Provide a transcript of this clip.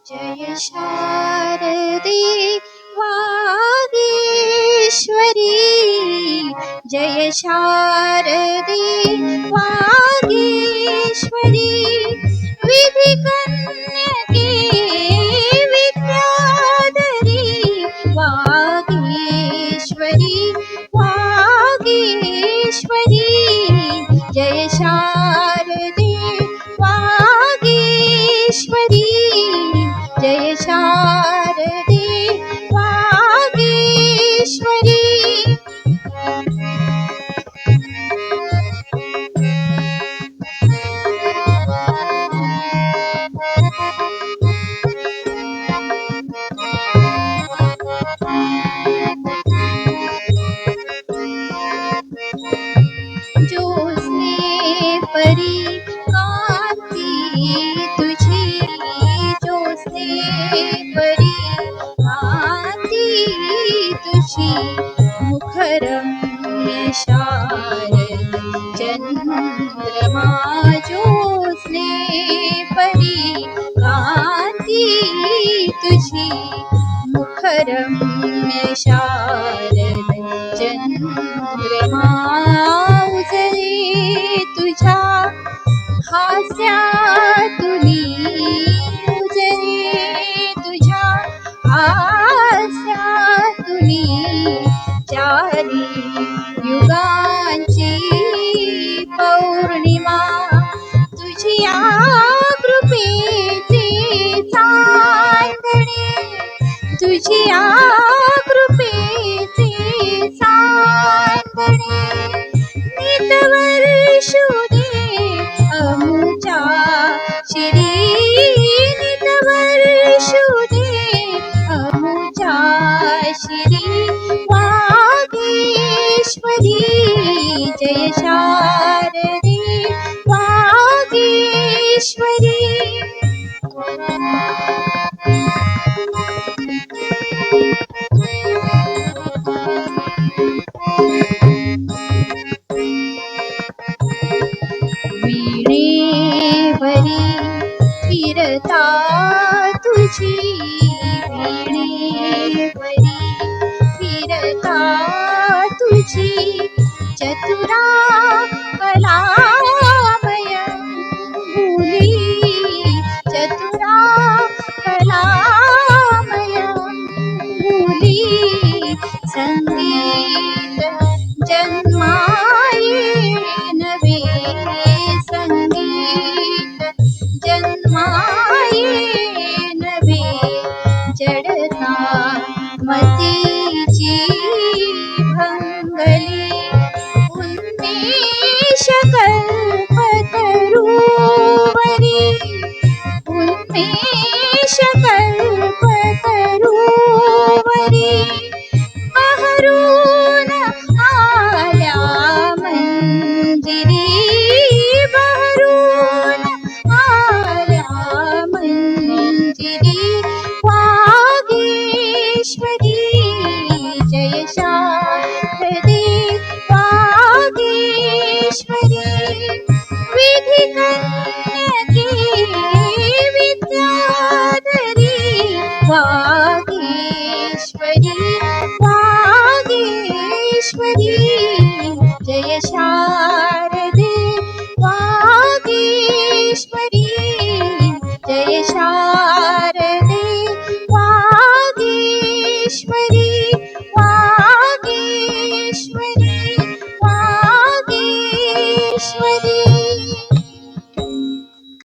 जय शारदे वागीश्वरी, जय शारदे वागीश्वरी, विधि कन्यके विद्याधरी वागीश्वरी, वागीश्वरी, जय शारदे वागीश्वरी, जय शारदे वागीश्वरी। जोसने परी कांती तुझी, जोसने परी कांती तुझी, मुखरम्य शारद चंद्रमा, जोसने परी कांती तुझी, मुखरम्य शारद चंद्रमा, उजळे तुझ्या हास्यातुनी, उजळे तुझ्या हास्यातुनी, चारी युगांची पौर्णिमा, तुझिया कृपेचे चांदणे, तुझिया कृपेचे चांदणे, नित वर्षू दे अमुच्या शिरी, नित वर्षू दे अमुच्या शिरी, वागीश्वरी, जय शारदे वागीश्वरी। वीणेवरी फिरता तुझी, वीणेवरी फिरता तुझी, चतुरा कलामय मुली, चतुरा कलामय मुली, संगीत जन्माये नवे, संगीत जन्माये नवे, जडता मतीची भंगली, उन्मेष कल्पतरुवरी, उन्मेष कल्पतरुवरी, बहरून आल्या मंजिरी, बहरून आल्या मंजिरी, वागीश्वरी, जय शारदे वागीश्वरी, विधि कन्यके विद्याधरी वागीश्वरी, वागीश्वरी, जय शारदे वागीश्वरी, जय शारदे